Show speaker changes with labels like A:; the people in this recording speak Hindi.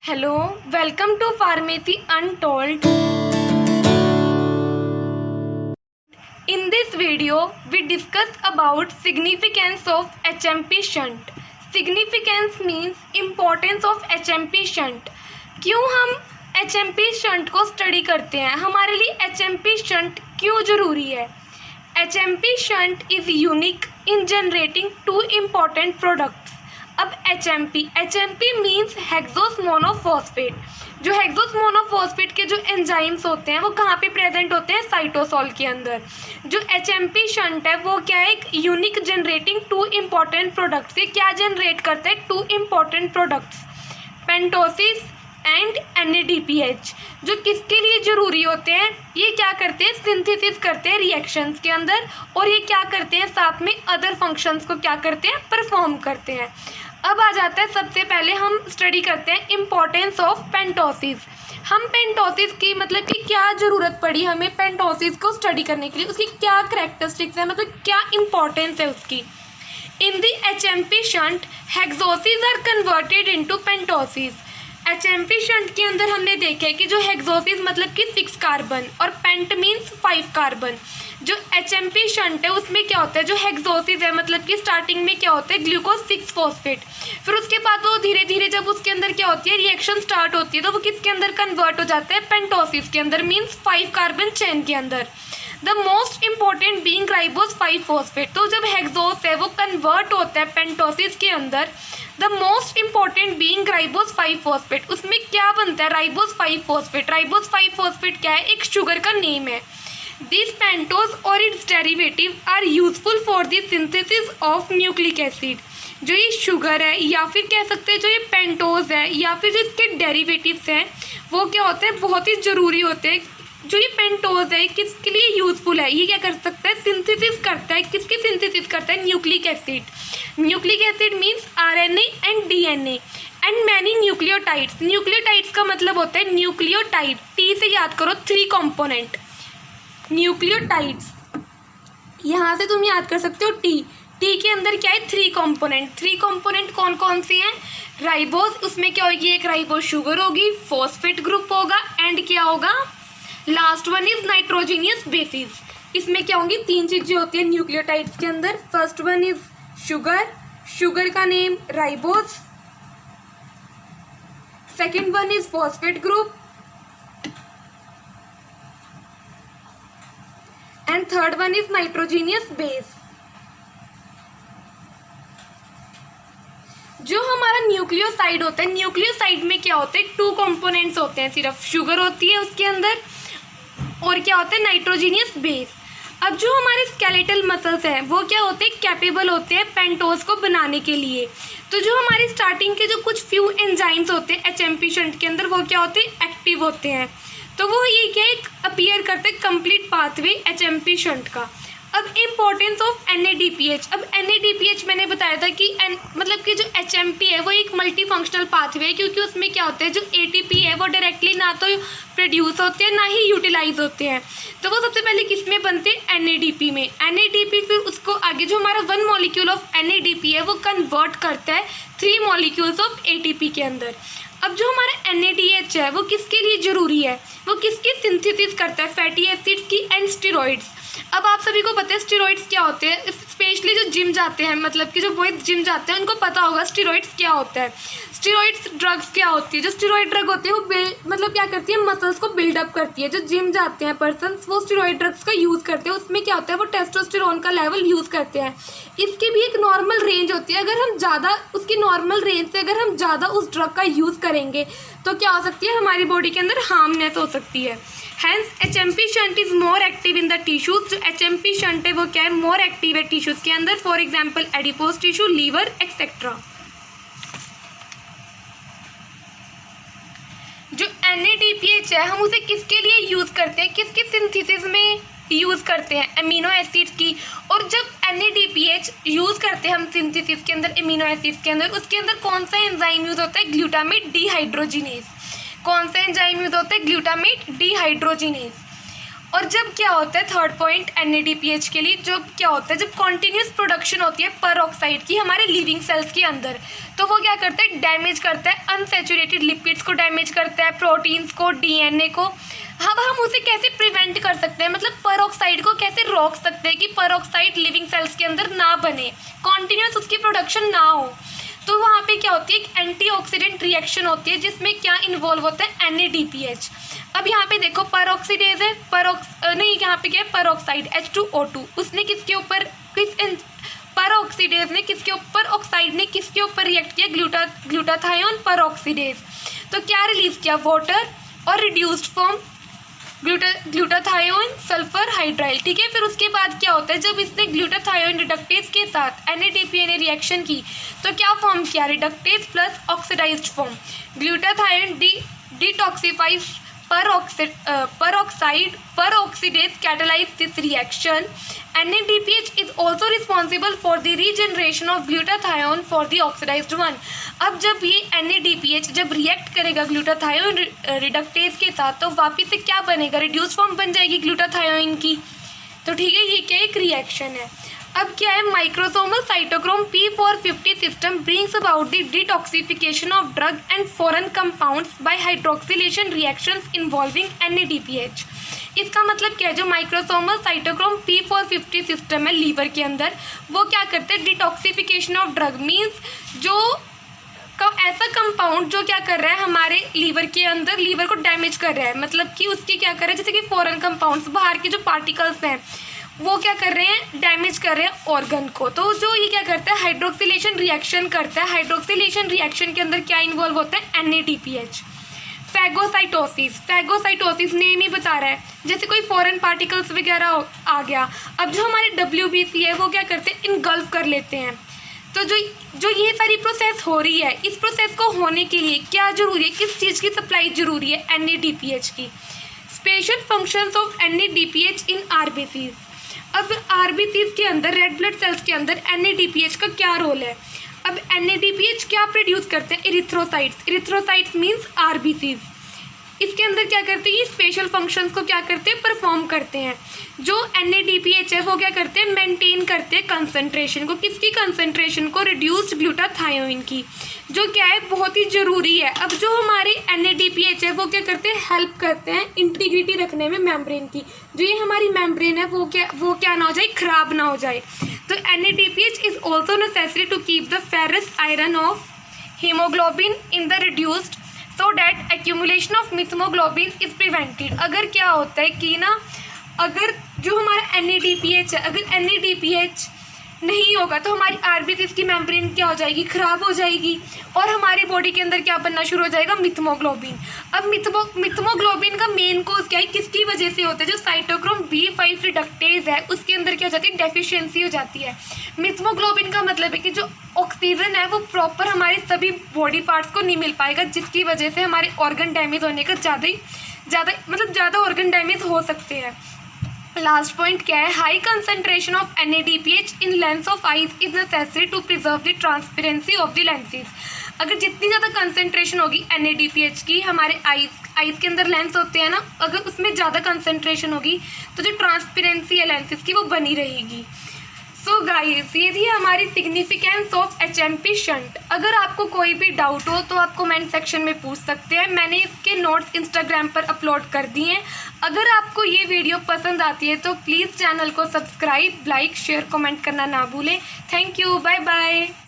A: Hello, welcome to Pharmacy Untold. In this video, we discuss about significance of HMP shunt. Significance means importance of HMP shunt. क्यों हम HMP shunt को स्टडी करते हैं? हमारे लिए HMP shunt क्यों ज़रूरी है? HMP shunt is unique in generating two important products. अब HMP मीन्स हेक्सोस मोनोफॉस्फेट. जो हेक्सोस मोनोफॉस्फेट के जो एंजाइम्स होते हैं वो कहाँ पे प्रेजेंट होते हैं? साइटोसॉल के अंदर. जो HMP शंट है वो क्या है? एक unique generating two important products. ये क्या जनरेट करता है? Two important products, pentoses and NADPH. जो किसके लिए ज़रूरी होते हैं? ये क्या करते हैं? सिंथेसिस करते हैं रिएक्शंस के अंदर, और ये क्या करते हैं? साथ में अदर फंक्शंस को क्या करते हैं? परफॉर्म करते हैं. अब आ जाता है, सबसे पहले हम स्टडी करते हैं इम्पोर्टेंस ऑफ पेंटोसिस. हम पेंटोसिस की मतलब कि क्या ज़रूरत पड़ी हमें पेंटोसिस को स्टडी करने के लिए, उसकी क्या करैक्टरिस्टिक्स है, मतलब क्या इम्पोर्टेंस है उसकी. In the HMP shunt hexoses are converted into pentoses. HMP shunt के अंदर हमने देखा है कि जो हेक्सोसिस मतलब कि 6 कार्बन और पेंट मीन्स 5 कार्बन. जो HMP शंट है उसमें क्या होता है? जो हेक्सोसिस है मतलब कि स्टार्टिंग में क्या होता है? Glucose 6 phosphate. फिर उसके बाद वो धीरे धीरे जब उसके अंदर क्या होती है? रिएक्शन स्टार्ट होती है, तो वो किसके अंदर कन्वर्ट हो जाता है? पेंटोसिस के अंदर, मीन्स 5 कार्बन चेन के अंदर. The most important being ribose 5 phosphate. तो जब हेक्सोस है वो कन्वर्ट होता है पेंटोसिस के अंदर, the most important being ribose 5 phosphate. उसमें क्या बनता है? Ribose 5 phosphate. राइबोज 5 फॉस्फेट क्या है? एक शुगर का नेम है. These pentose or its derivative are useful for the synthesis of nucleic acid. जो ये शुगर है या फिर कह सकते हैं जो ये पेंटोज है या फिर जो इसके डेरिवेटिव्स हैं वो क्या होते हैं? बहुत ही ज़रूरी होते हैं. जो ये पेंटोज है किसके लिए यूज़फुल है? ये क्या कर सकता है? सिंथेसिस करता है. किसकी सिंथेसिस करता है? Nucleic acid. Nucleic acid means RNA and DNA and many nucleotides. Nucleotides का मतलब होता है न्यूक्लियोटाइड. T से याद करो, 3 कॉम्पोनेंट न्यूक्लियोटाइड्स. यहाँ से तुम याद कर सकते हो टी के अंदर क्या है? 3 कॉम्पोनेंट. 3 कॉम्पोनेंट कौन कौन से हैं? राइबोज, उसमें क्या होगी? एक राइबोज शुगर होगी, फॉस्फेट ग्रुप होगा, एंड क्या होगा? Last one is nitrogenous basis. इसमें क्या होंगी? 3 चीज़ें होती हैं न्यूक्लियोटाइड्स के अंदर. First one is sugar, sugar का name ribose. Second one is phosphate group, and third one is nitrogenous base. जो हमारा न्यूक्लियोसाइड होता है, न्यूक्लियोसाइड में क्या होते हैं? 2 कंपोनेंट्स होते हैं, सिर्फ शुगर होती है उसके अंदर, और क्या होता है? Nitrogenous base. अब जो हमारे स्केलेटल मसल्स हैं वो क्या होते हैं? कैपेबल होते हैं पेंटोज को बनाने के लिए. तो जो हमारे स्टार्टिंग के जो कुछ फ्यू एंजाइम्स होते हैं HMP शंट के अंदर वो क्या होते हैं? एक्टिव होते हैं. तो वो ये क्या एक अपीयर करते हैं कंप्लीट पाथवे HMP शंट का. अब इम्पोर्टेंस ऑफ NADPH. अब NADPH मैंने बताया था कि मतलब कि जो HMP है वो एक मल्टी फंक्शनल पाथवे है, क्योंकि उसमें क्या होता है? जो ATP है वो डायरेक्टली ना तो प्रोड्यूस होते हैं ना ही यूटिलाइज होते हैं. तो वो सबसे पहले किस में बनते हैं? NADP में. NADP फिर उसको आगे जो हमारा 1 मॉलिक्यूल ऑफ NADP है वो कन्वर्ट करता है 3 मॉलिक्यूल्स ऑफ ATP के अंदर. अब जो हमारा NADH है वो किसके लिए ज़रूरी है? वो किसकी सिंथेसिस करता है? फैटी एसिड्स की एंड स्टेरॉइड्स. अब आप सभी को पता है स्टेरॉइड्स क्या होते हैं, स्पेशली जो जिम जाते हैं, मतलब कि जो बॉयज जिम जाते हैं उनको पता होगा स्टेरॉइड्स क्या होता है. स्टेरॉइड्स ड्रग्स क्या होती है? जो स्टेरॉइड ड्रग होती है वो मतलब क्या करती है? मसल्स को बिल्डअप करती है. जो जिम जाते हैं पर्सन वो स्टेरॉइड ड्रग्स का यूज़ करते हैं. उसमें क्या होता है? वो टेस्टोस्टेरोन का लेवल यूज़ करते हैं. इसकी भी एक नॉर्मल रेंज होती है. अगर हम ज़्यादा उसकी नॉर्मल रेंज से अगर हम ज़्यादा उस ड्रग का यूज़ करेंगे तो क्या हो सकती है? हमारी बॉडी के अंदर हार्मनेस हो सकती है. Hence HMP shunt is more active in the tissues. जो HMP शंट है वो क्या है? मोर एक्टिव है टिश्यूज के अंदर. For example adipose tissue, liver etcetera. जो NADPH है हम उसे किसके लिए यूज़ करते हैं? किसकी सिंथेसिस में यूज़ करते हैं? अमीनो एसिड्स की. और जब NADPH यूज़ करते हैं हम सिंथेसिस के अंदर अमीनो एसिड्स के अंदर, उसके अंदर कौन सा एंजाइम यूज़ होता है? Glutamate dehydrogenase. कौन सा एंजाइम यूज़ होता है? Glutamate dehydrogenase. और जब क्या होता है थर्ड पॉइंट NADPH के लिए, जब क्या होता है जब कॉन्टीन्यूस प्रोडक्शन होती है पेरोक्साइड की हमारे लिविंग सेल्स के अंदर, तो वो क्या करता है डैमेज करता है अनसैचुरेटेड लिपिड्स को, डैमेज करता है प्रोटीन्स को, DNA को। अब हम उसे कैसे प्रिवेंट कर सकते हैं, मतलब पेरोक्साइड को कैसे रोक सकते हैं कि पेरोक्साइड लिविंग सेल्स के अंदर ना बने, कॉन्टीन्यूस उसकी प्रोडक्शन ना हो। तो वहाँ पे क्या होती है एक एंटीऑक्सीडेंट रिएक्शन होती है जिसमें क्या इन्वॉल्व होता है NADPH। अब यहाँ पे देखो पेरोक्सीडेज है, नहीं यहाँ पे क्या है पेरोक्साइड H2O2, उसने किसके ऊपर पेरोक्सीडेज ने किसके ऊपर, ऑक्साइड ने किसके ऊपर रिएक्ट किया, ग्लूटाथायोन पेरोक्सीडेज। तो क्या रिलीज किया वाटर और reduced form glutathione sulphur hydryl, ठीक है। फिर उसके बाद क्या होता है जब इसने ग्लूटाथायोन रिडक्टेज के साथ NADPH ने रिएक्शन की तो क्या फॉर्म किया, reductase plus oxidized form. Glutathione detoxifies peroxidase catalyze this reaction. NADPH is also responsible for the regeneration of glutathione for the oxidized one. अब जब ये NADPH जब रिएक्ट करेगा ग्लूटाथायोन रिडक्टेज के साथ तो वापिस से क्या बनेगा, रिड्यूस फॉर्म बन जाएगी ग्लूटाथायोन की। तो ठीक है, ये क्या एक रिएक्शन है। अब क्या है microsomal cytochrome P450 system brings about the detoxification of drug and foreign compounds by hydroxylation reactions involving NADPH। इसका मतलब क्या है, जो माइक्रोसोमल साइटोक्रोम P450 सिस्टम है लीवर के अंदर, वो क्या करते हैं डिटॉक्सिफिकेशन ऑफ ड्रग, मीन्स जो ऐसा कंपाउंड जो क्या कर रहा है हमारे लीवर के अंदर लीवर को डैमेज कर रहा है, मतलब कि उसकी क्या कर रहा है जैसे कि फॉरेन कंपाउंड्स बाहर के जो पार्टिकल्स हैं वो क्या कर रहे हैं डैमेज कर रहे हैं ऑर्गन को। तो जो ये क्या करता है हाइड्रोक्सिलेशन रिएक्शन करता है, हाइड्रोक्सिलेशन रिएक्शन के अंदर क्या इन्वॉल्व होता है NADPH। फैगोसाइटोसिस नेम ही बता रहा है, जैसे कोई फॉरेन पार्टिकल्स वगैरह आ गया, अब जो हमारे WBC है वो क्या करते हैं इनगल्फ कर लेते हैं। तो जो ये सारी प्रोसेस हो रही है, इस प्रोसेस को होने के लिए क्या जरूरी है, किस चीज़ की सप्लाई जरूरी है, NADPH की। Special functions of NADPH in RBCs। अब RBCs के अंदर रेड ब्लड सेल्स के अंदर NADPH का क्या रोल है। अब NADPH क्या प्रोड्यूस करते हैं, इरिथ्रोसाइट्स मीन्स RBCs। इसके अंदर क्या करते हैं ये स्पेशल फंक्शंस को क्या करते हैं परफॉर्म करते हैं। जो NADPH है वो क्या करते हैं मेंटेन करते हैं कंसंट्रेशन को, किसकी कंसंट्रेशन को, रिड्यूस्ड ग्लूटाथायोन की, जो क्या है बहुत ही ज़रूरी है। अब जो हमारे NADPH है वो क्या करते हैं हेल्प करते हैं इंटीग्रिटी रखने में मेम्ब्रेन की, जो ये हमारी मेम्ब्रेन है वो क्या ना हो जाए, ख़राब ना हो जाए। तो NADPH is also necessary to keep the ferrous iron of haemoglobin in the reduced so that accumulation of methaemoglobin is prevented. अगर क्या होता है कि ना अगर जो हमारा NADPH है, अगर NADPH नहीं होगा तो हमारी RBCs की मेम्ब्रेन क्या हो जाएगी, ख़राब हो जाएगी, और हमारी बॉडी के अंदर क्या बनना शुरू हो जाएगा, मिथमोग्लोबिन। अब मिथमोग्लोबिन का मेन कोज क्या है, किसकी वजह से होता है, जो साइटोक्रोम B5 रिडक्टेज है उसके अंदर क्या हो जाती है डेफिशिएंसी हो जाती है। मिथमोग्लोबिन का मतलब है कि जो ऑक्सीजन है वो प्रॉपर हमारे सभी बॉडी पार्ट्स को नहीं मिल पाएगा, जिसकी वजह से हमारे ऑर्गन डैमेज होने का ज़्यादा ऑर्गन डैमेज हो सकते हैं। लास्ट पॉइंट क्या है, high concentration of NADPH in lens of eyes is necessary to preserve the transparency of the lenses. अगर जितनी ज़्यादा कंसंट्रेशन होगी NADPH की हमारे आइज के अंदर लेंस होते हैं ना, अगर उसमें ज़्यादा कंसंट्रेशन होगी तो जो ट्रांसपेरेंसी है लेंसेज की वो बनी रहेगी। सो गाइस ये थी हमारी सिग्निफिकेंस ऑफ HMP शंट। अगर आपको कोई भी डाउट हो तो आप कमेंट सेक्शन में पूछ सकते हैं, मैंने इसके नोट्स इंस्टाग्राम पर अपलोड कर दिए हैं। अगर आपको ये वीडियो पसंद आती है तो प्लीज़ चैनल को सब्सक्राइब, लाइक, शेयर, कमेंट करना ना भूलें। Thank you, bye bye.